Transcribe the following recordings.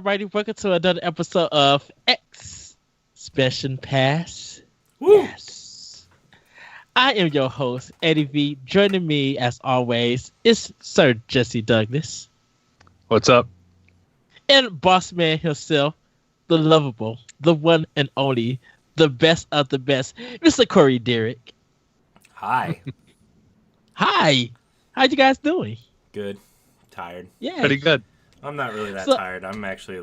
everybody. Welcome to another episode of Xpansion Pass. Woo! Yes. I am your host, Eddie V. Joining me, as always, is Sir Jesse Douglas. What's up? And boss man himself, the lovable, the one and only, the best of the best, Mr. Corey Dirrig. Hi. Hi. How you guys doing? Good. Tired. Yeah. Pretty good. I'm not really that tired. I'm actually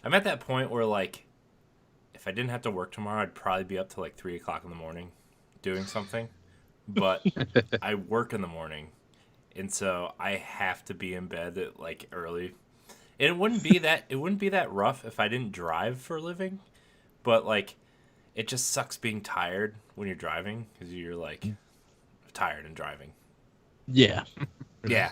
I'm at that point where if I didn't have to work tomorrow, I'd probably be up till 3 o'clock in the morning doing something. But I work in the morning, and so I have to be in bed at early. And it wouldn't be that rough if I didn't drive for a living, but it just sucks being tired when you're driving because you're tired and driving. Yeah. Yeah.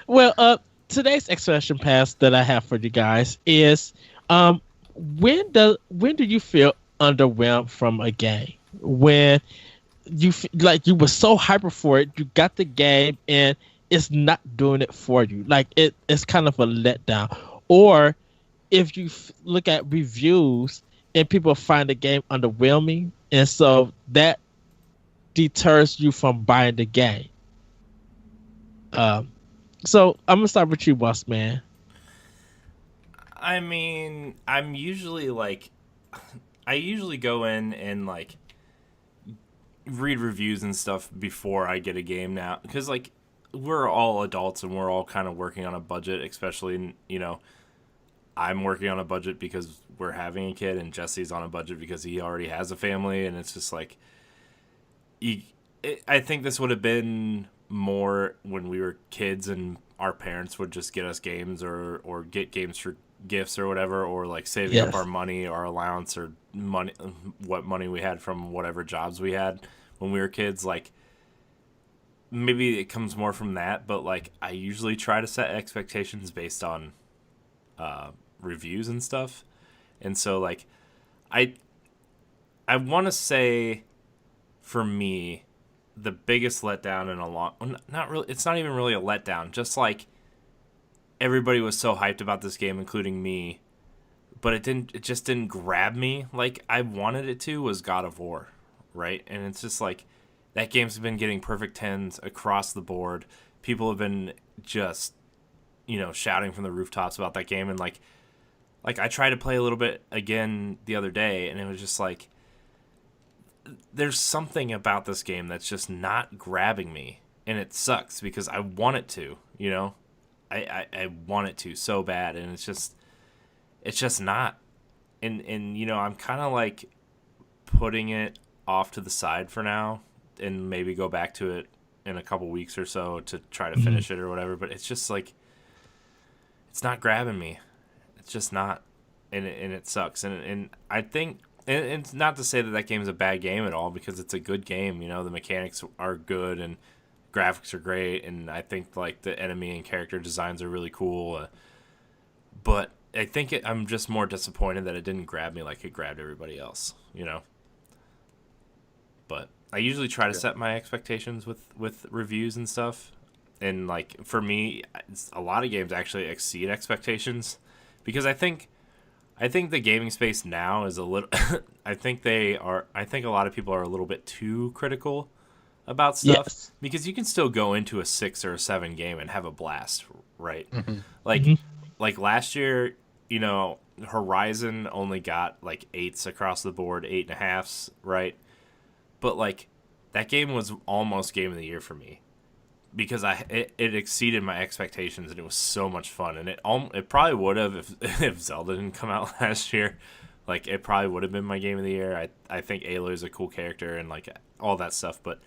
Well, today's Xpansion Pass that I have for you guys is when do you feel underwhelmed from a game? When you you were so hyper for it, you got the game and it's not doing it for you. It's kind of a letdown. Or if you look at reviews and people find the game underwhelming, and so that deters you from buying the game. So I'm gonna start with you, boss man. I mean, I'm usually I usually go in and read reviews and stuff before I get a game now, because we're all adults and we're all kind of working on a budget, especially I'm working on a budget because we're having a kid, and Jesse's on a budget because he already has a family, and it's just I think this would have been more when we were kids and our parents would just get us games or get games for gifts or whatever, or saving up our money, our allowance, or what money we had from whatever jobs we had when we were kids. Maybe it comes more from that, but I usually try to set expectations based on reviews and stuff. And so I want to say, for me, the biggest letdown in a long, not really, it's not even really a letdown, just everybody was so hyped about this game, including me, but it just didn't grab me like I wanted it to, was God of War, right? And it's just that game's been getting perfect 10s across the board. People have been just shouting from the rooftops about that game, and I tried to play a little bit again the other day, and it was just there's something about this game that's just not grabbing me, and it sucks because I want it to, I want it to so bad, and it's just not. And I'm kind of putting it off to the side for now, and maybe go back to it in a couple weeks or so to try to finish it or whatever, but it's just it's not grabbing me. It's just not, and it sucks. And I think, and it's not to say that game is a bad game at all, because it's a good game. The mechanics are good and graphics are great, and I think the enemy and character designs are really cool. But I think I'm just more disappointed that it didn't grab me like it grabbed everybody else. But I usually try to set my expectations with reviews and stuff, and for me, a lot of games actually exceed expectations, because I think the gaming space now is a little I think a lot of people are a little bit too critical about stuff. Yes. Because you can still go into a 6 or a 7 game and have a blast, right? Mm-hmm. Last year, Horizon only got 8s across the board, 8.5s, right? But that game was almost game of the year for me, because it exceeded my expectations, and it was so much fun. And it probably would have if Zelda didn't come out last year. It probably would have been my game of the year. I think Aloy is a cool character and all that stuff. But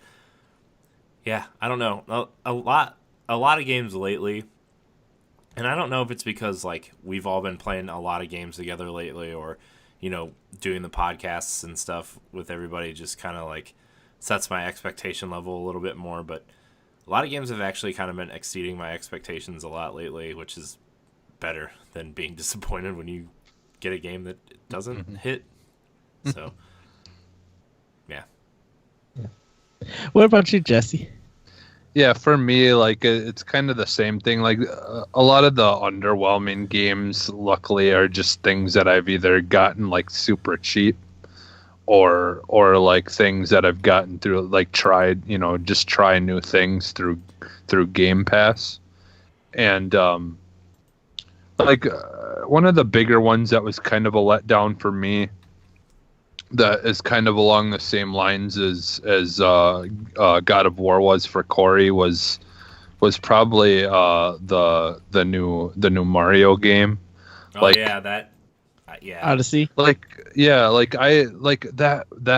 yeah, I don't know. A lot of games lately, and I don't know if it's because we've all been playing a lot of games together lately, or doing the podcasts and stuff with everybody just kind of sets my expectation level a little bit more. But a lot of games have actually kind of been exceeding my expectations a lot lately, which is better than being disappointed when you get a game that doesn't hit. So, yeah. What about you, Jesse? Yeah, for me, like it's kind of the same thing. Like a lot of the underwhelming games, luckily, are just things that I've either gotten like super cheap, or like things that I've gotten through, like tried, just try new things through Game Pass. And like one of the bigger ones that was kind of a letdown for me, that is kind of along the same lines as God of War was for Corey, was probably the new Mario game. Oh Like, yeah, that yeah. Odyssey. That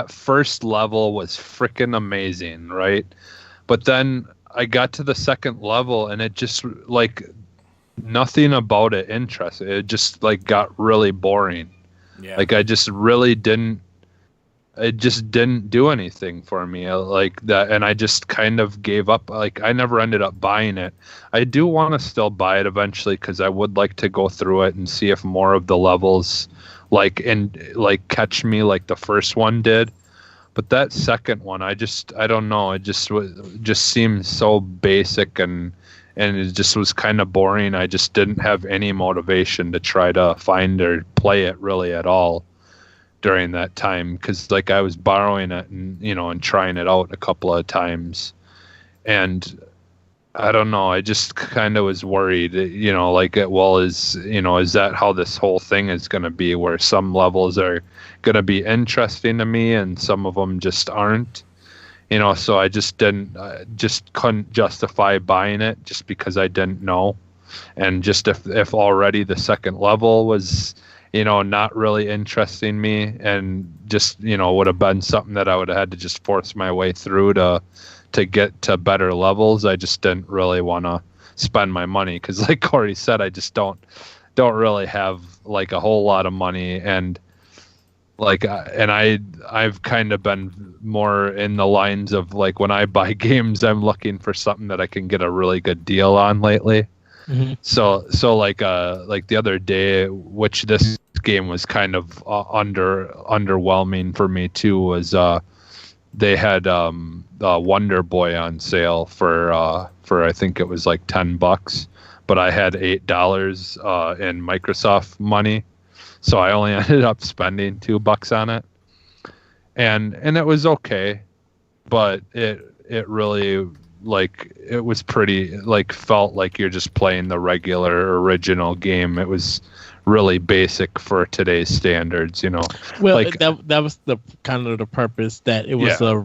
first level was freaking amazing, right? But then I got to the second level and it just like nothing about it interested. It just like got really boring. Yeah. Like I just really didn't. It just didn't do anything for me like that, and I just kind of gave up. Like I never ended up buying it. I do want to still buy it eventually because I would like to go through it and see if more of the levels like catch me like the first one did. But that second one, I don't know. It just seemed so basic, and it just was kind of boring. I just didn't have any motivation to try to find or play it really at all during that time, because like I was borrowing it and trying it out a couple of times, and I don't know, I just kind of was worried, like is that how this whole thing is going to be, where some levels are going to be interesting to me and some of them just aren't, so I just couldn't justify buying it just because I didn't know. And just if already the second level was not really interesting me, and just, would have been something that I would have had to just force my way through to get to better levels, I just didn't really want to spend my money. Because like Corey said, I just don't really have like a whole lot of money. And like, I've kind of been more in the lines of like, when I buy games, I'm looking for something that I can get a really good deal on lately. Mm-hmm. So like the other day, which this game was kind of underwhelming for me too, was they had Wonder Boy on sale for I think it was like $10, but I had $8 in Microsoft money, so I only ended up spending $2 on it, and it was okay, but it really, like, it was pretty, like, felt like you're just playing the regular original game. It was really basic for today's standards, Well, like that was the kind of the purpose, that it was Yeah.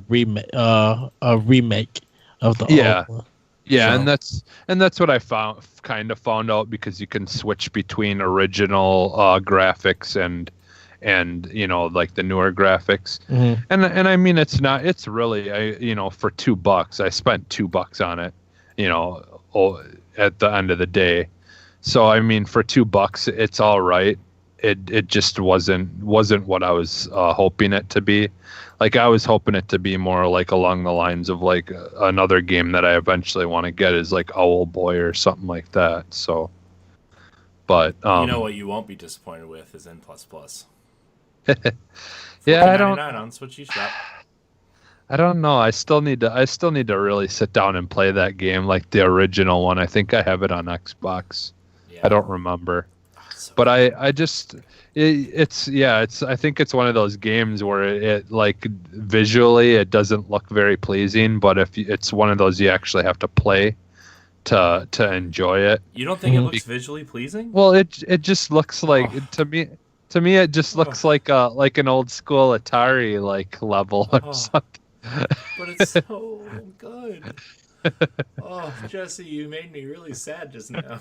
a remake of the Yeah. old one. Yeah, So- and that's what I found out, because you can switch between original graphics and like the newer graphics. Mhm. And I mean, it's really, for $2, I spent $2 on it, at the end of the day. So I mean, for $2, it's all right. It just wasn't what I was hoping it to be. Like I was hoping it to be more like along the lines of like another game that I eventually want to get is like Owl Boy or something like that. So, but You know what you won't be disappointed with is N++. Yeah, I don't. $14.99 on Switch eShop. I don't know. I still need to really sit down and play that game, like the original one. I think I have it on Xbox. Yeah. I don't remember. So But I just I think it's one of those games where it like visually it doesn't look very pleasing, but it's one of those you actually have to play to enjoy it. You don't think it looks visually pleasing? Well, it just looks like to me it just looks like an old school Atari like level or something. But it's so good. Oh, Jesse, you made me really sad just now.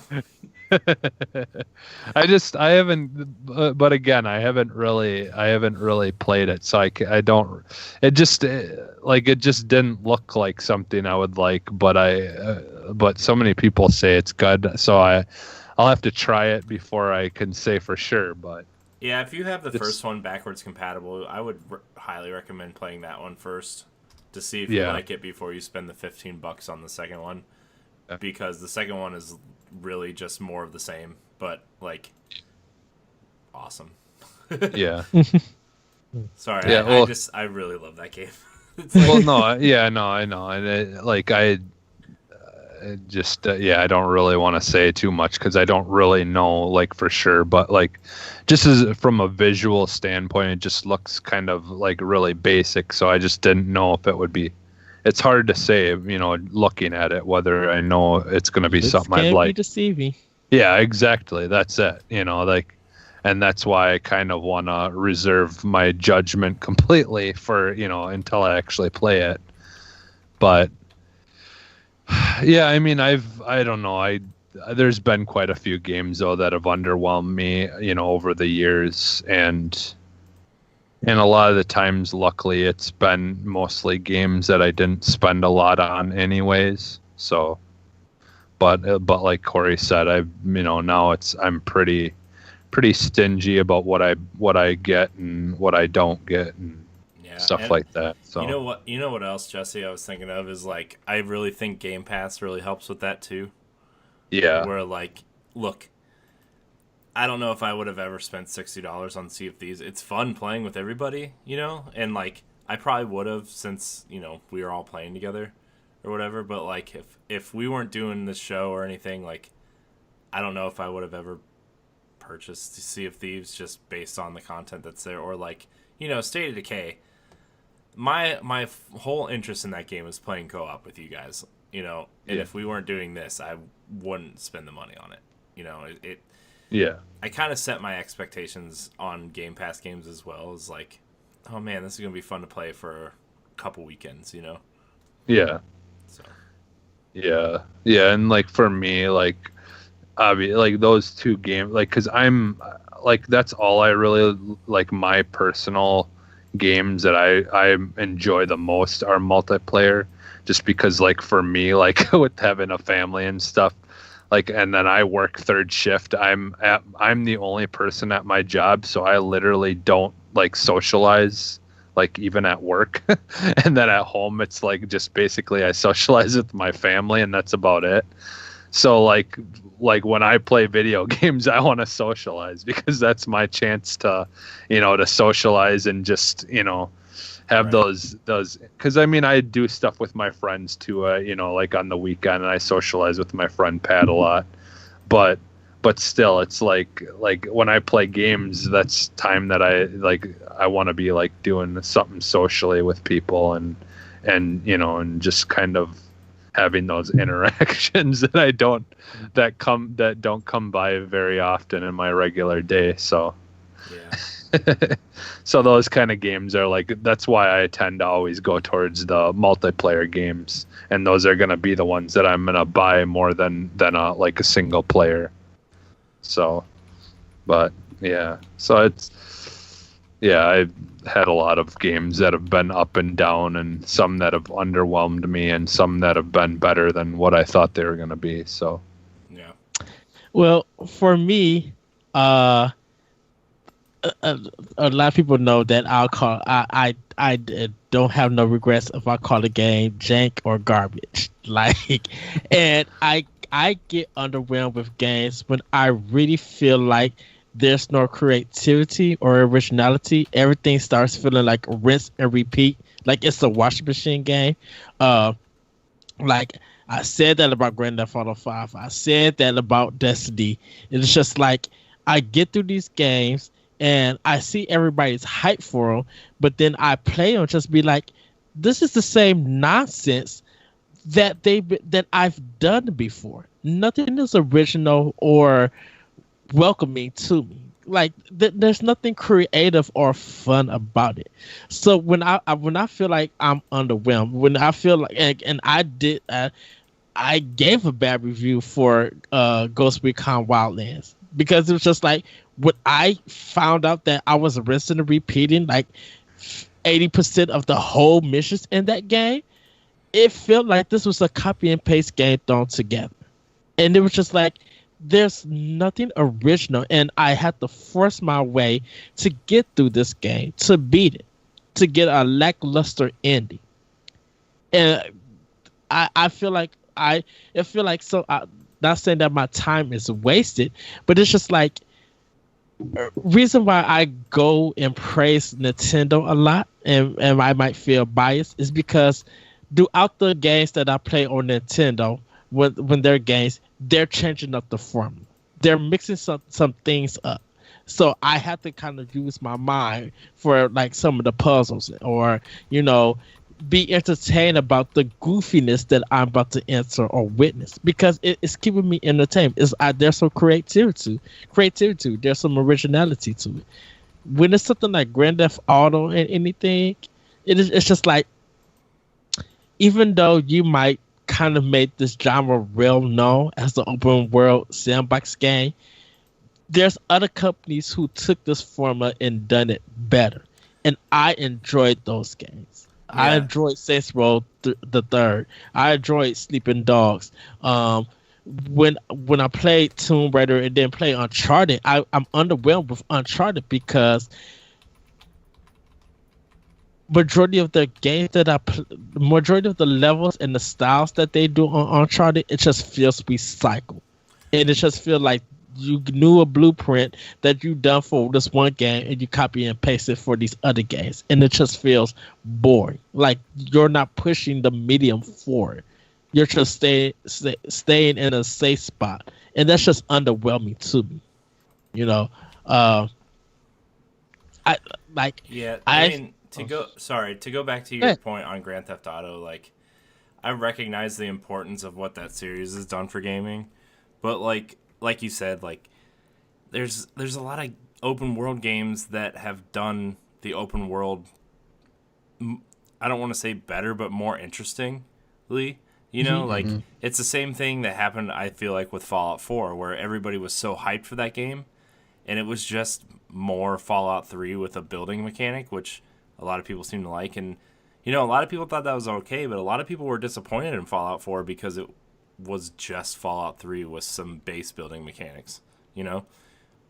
I haven't, but again, I haven't really played it, so I don't. It just didn't look like something I would like, but so many people say it's good, so I'll have to try it before I can say for sure. But Yeah, if you have the first one backwards compatible, I would highly recommend playing that one first to see if you like it before you spend the $15 on the second one, because the second one is really just more of the same, but like awesome. yeah. Sorry, Yeah, well- I really love that game. It's Well, no, I know, and I don't really want to say too much because I don't really know like for sure, but like just as from a visual standpoint, it just looks kind of like really basic. So I just didn't know if it would be. It's hard to say, looking at it, whether I know it's going to be something I'd like. Be deceiving. Yeah, exactly. That's it. And that's why I kind of want to reserve my judgment completely for, until I actually play it. But yeah, I mean, I don't know. There's been quite a few games though that have underwhelmed me, over the years, and a lot of the times, luckily, it's been mostly games that I didn't spend a lot on anyways. So, but like Corey said, now I'm pretty stingy about what I get and what I don't get and stuff like that. So you know what else, Jesse, I was thinking of is like I really think Game Pass really helps with that too. Yeah. Where like, look, I don't know if I would have ever spent $60 on Sea of Thieves. It's fun playing with everybody, and like I probably would have since we were all playing together or whatever. But like if we weren't doing this show or anything, like I don't know if I would have ever purchased Sea of Thieves just based on the content that's there, or like State of Decay. My whole interest in that game is playing co-op with you guys, and if we weren't doing this, I wouldn't spend the money on it. Yeah. I kind of set my expectations on Game Pass games as well. As like, oh man, this is gonna be fun to play for a couple weekends, Yeah. So. Yeah, and like for me, like, like those two games, like, cause I'm like that's all I really like. My personal games that I enjoy the most are multiplayer, just because like for me, like with having a family and stuff. Like, and then I work third shift. I'm the only person at my job, so I literally don't like socialize, like even at work. And then at home, it's like just basically I socialize with my family, and that's about it. So like when I play video games, I want to socialize because that's my chance to, to socialize and just, have those, because I mean, I do stuff with my friends too, like on the weekend, and I socialize with my friend Pat a lot, but still it's like when I play games, that's time that I want to be like doing something socially with people and just kind of having those interactions that don't come by very often in my regular day. So yeah. So those kind of games are like, that's why I tend to always go towards the multiplayer games, and those are going to be the ones that I'm going to buy more than like a single player. So, but yeah, so I've had a lot of games that have been up and down, and some that have underwhelmed me, and some that have been better than what I thought they were going to be. So, yeah. Well, for me, a lot of people know that I don't have no regrets if I call a game jank or garbage. Like, and I get underwhelmed with games when I really feel like there's no creativity or originality. Everything starts feeling like rinse and repeat. Like it's a washing machine game. Like I said that about Grand Theft Auto 5. I said that about Destiny. It's just like I get through these games and I see everybody's hype for them, but then I play them just be like, this is the same nonsense that I've done before. Nothing is original or welcoming to me. Like there's nothing creative or fun about it. So when I feel like I'm underwhelmed, when I feel like, and I gave a bad review for Ghost Recon Wildlands because it was just like when I found out that I was rinsing and repeating like 80% of the whole missions in that game, it felt like this was a copy and paste game thrown together, and it was just like, there's nothing original, and I had to force my way to get through this game, to beat it, to get a lackluster ending. And I feel like not saying that my time is wasted, but it's just like, reason why I go and praise Nintendo a lot, and I might feel biased, is because throughout the games that I play on Nintendo, when they're games, they're changing up the formula. They're mixing some things up. So I have to kind of use my mind for like some of the puzzles, or be entertained about the goofiness that I'm about to enter or witness, because it's keeping me entertained. There's some creativity. There's some originality to it. When it's something like Grand Theft Auto and anything, it's just like, even though you might kind of make this genre real known as the open world sandbox game, there's other companies who took this formula and done it better, and I enjoyed those games. Yeah. I enjoyed Saints Row the Third. I enjoyed Sleeping Dogs. When I played Tomb Raider and then played Uncharted, I'm underwhelmed with Uncharted because majority of the games majority of the levels and the styles that they do on Uncharted, it just feels recycled, and it just feels like you knew a blueprint that you done for this one game and you copy and paste it for these other games, and it just feels boring. Like you're not pushing the medium forward. You're just staying in a safe spot, and that's just underwhelming to me. To go back to your point on Grand Theft Auto, like, I recognize the importance of what that series has done for gaming, but like you said, like, there's a lot of open world games that have done the open world, I don't want to say better, but more interestingly. Like, it's the same thing that happened, I feel like, with Fallout 4, where everybody was so hyped for that game, and it was just more Fallout 3 with a building mechanic, which a lot of people seem to like. And, a lot of people thought that was okay, but a lot of people were disappointed in Fallout 4 because it was just Fallout 3 with some base building mechanics,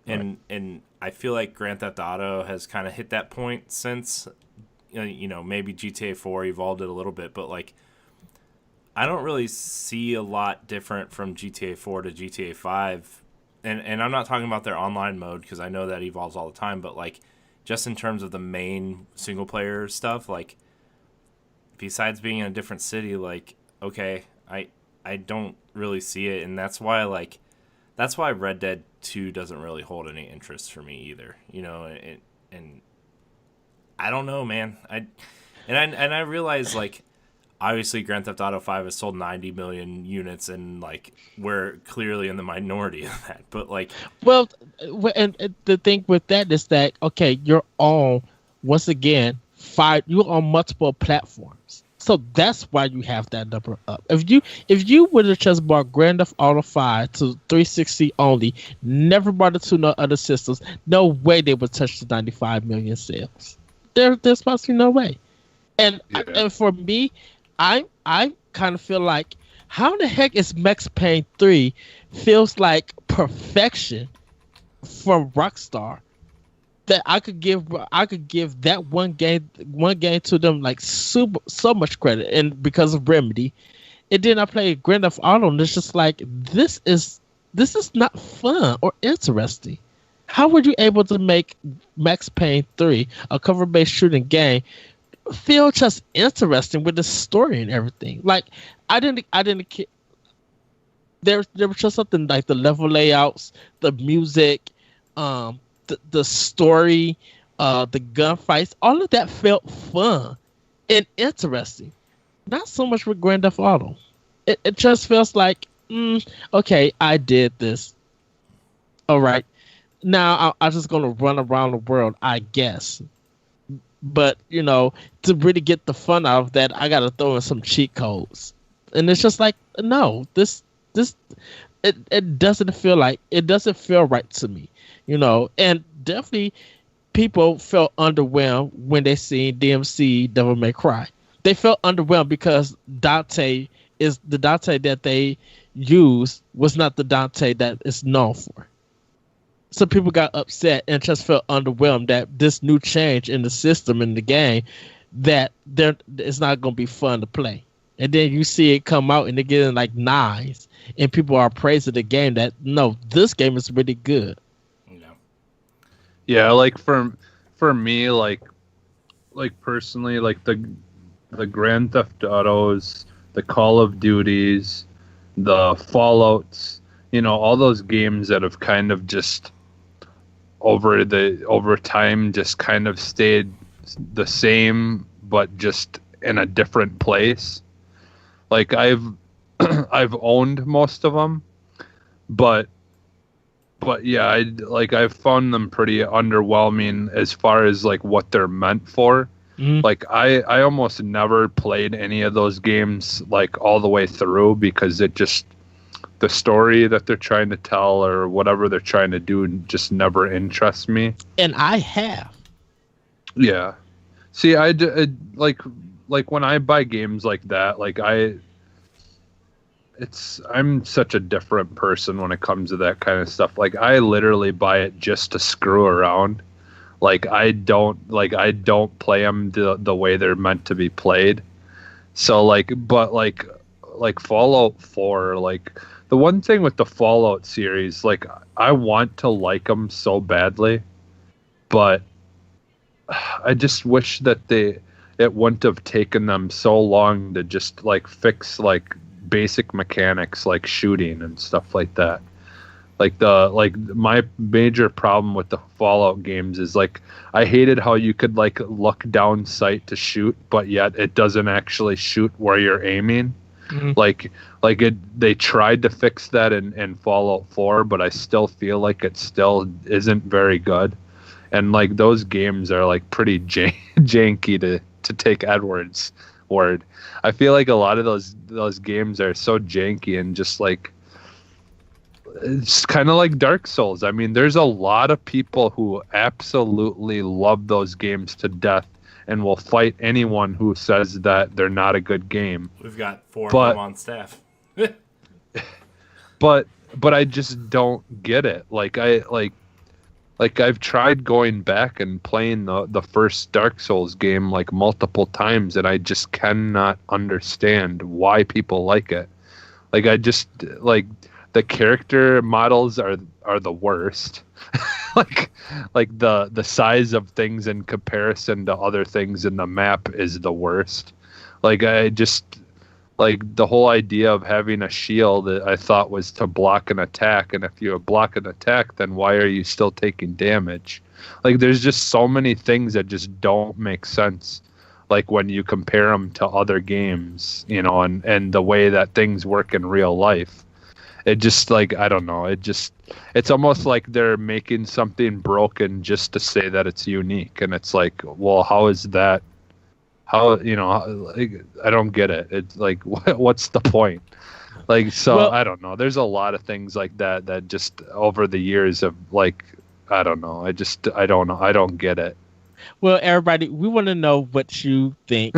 And and I feel like Grand Theft Auto has kind of hit that point since, maybe GTA 4 evolved it a little bit, but, like, I don't really see a lot different from GTA 4 to GTA 5. And I'm not talking about their online mode, because I know that evolves all the time, but, like, just in terms of the main single-player stuff, like, besides being in a different city, like, okay, I don't really see it, and that's why Red Dead 2 doesn't really hold any interest for me either, and I don't know, man. I realize, like, obviously, Grand Theft Auto 5 has sold 90 million units, and, like, we're clearly in the minority of that. But, like, well, and the thing with that is that, okay, you're on, once again, you're on multiple platforms, so that's why you have that number up. If you would have just bought Grand Theft Auto 5 to 360 only, never bought it to no other systems, no way they would touch the 95 million sales. There's possibly no way. And for me, I kind of feel like, how the heck is Max Payne 3 feels like perfection from Rockstar, that I could give that one game to them, like, so much credit, and because of Remedy. And then I played Grand Theft Auto, and it's just like, this is not fun or interesting. How were you able to make Max Payne 3, a cover-based shooting game, feel just interesting with the story and everything? Like, I didn't there was just something like the level layouts, the music, the story, the gunfights, all of that felt fun and interesting. Not so much with Grand Theft Auto. It just feels like, okay, I did this. All right, now I'm just gonna run around the world, I guess. But, to really get the fun out of that, I gotta throw in some cheat codes, and it's just like, no, it doesn't feel right to me, And definitely, people felt underwhelmed when they seen DMC Devil May Cry. They felt underwhelmed because Dante that they used was not the Dante that is known for. Some people got upset and just felt underwhelmed that this new change in the system in the game, that it's not going to be fun to play. And then you see it come out and they're getting like 9s, and people are praising the game that, no, this game is really good. Yeah, like for me, like personally, like the Grand Theft Autos, the Call of Duties, the Fallouts, all those games that have kind of just over time just kind of stayed the same, but just in a different place. Like I've owned most of them, but yeah, I've found them pretty underwhelming as far as like what they're meant for. Mm-hmm. Like I almost never played any of those games like all the way through because the story that they're trying to tell or whatever they're trying to do just never interests me. And I have. Yeah. See, like when I buy games like that, like I'm such a different person when it comes to that kind of stuff. Like I literally buy it just to screw around. Like I don't play them the way they're meant to be played. So but Fallout 4, like the one thing with the Fallout series, like I want to like them so badly, but I just wish that it wouldn't have taken them so long to just like fix like basic mechanics like shooting and stuff like that. Like my major problem with the Fallout games is like I hated how you could like look down sight to shoot, but yet it doesn't actually shoot where you're aiming. Mm-hmm. They tried to fix that in Fallout 4, but I still feel like it still isn't very good. And like those games are like pretty janky to take Edward's word. I feel like a lot of those games are so janky and just like it's kind of like Dark Souls. I mean, there's a lot of people who absolutely love those games to death and will fight anyone who says that they're not a good game. We've got 4 of them on staff. but I just don't get it. Like I've tried going back and playing the first Dark Souls game like multiple times, and I just cannot understand why people like it. Like I just like the character models are the worst. like the size of things in comparison to other things in the map is the worst. Like I just like the whole idea of having a shield that I thought was to block an attack, and if you block an attack, then why are you still taking damage? Like there's just so many things that just don't make sense. Like when you compare them to other games, and the way that things work in real life. It just like I don't know. It's almost like they're making something broken just to say that it's unique, and it's like, well, how is that? How I don't get it. It's like what's the point? Like so well, I don't know. There's a lot of things like that just over the years of like I don't know. I don't know. I don't get it. Well, everybody, we want to know what you think.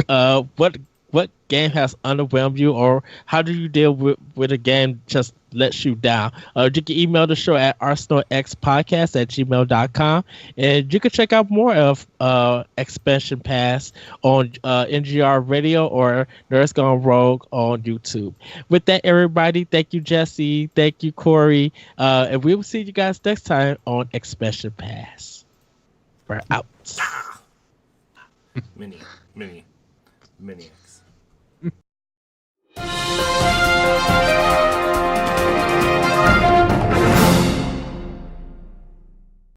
What game has underwhelmed you, or how do you deal with a game just lets you down? You can email the show at arsenalxpodcast@gmail.com, and you can check out more of Xpansion Pass on NGR Radio or Nerds Gone Rogue on YouTube. With that, everybody, thank you, Jesse. Thank you, Corey. And we will see you guys next time on Xpansion Pass. We're out. Mini X.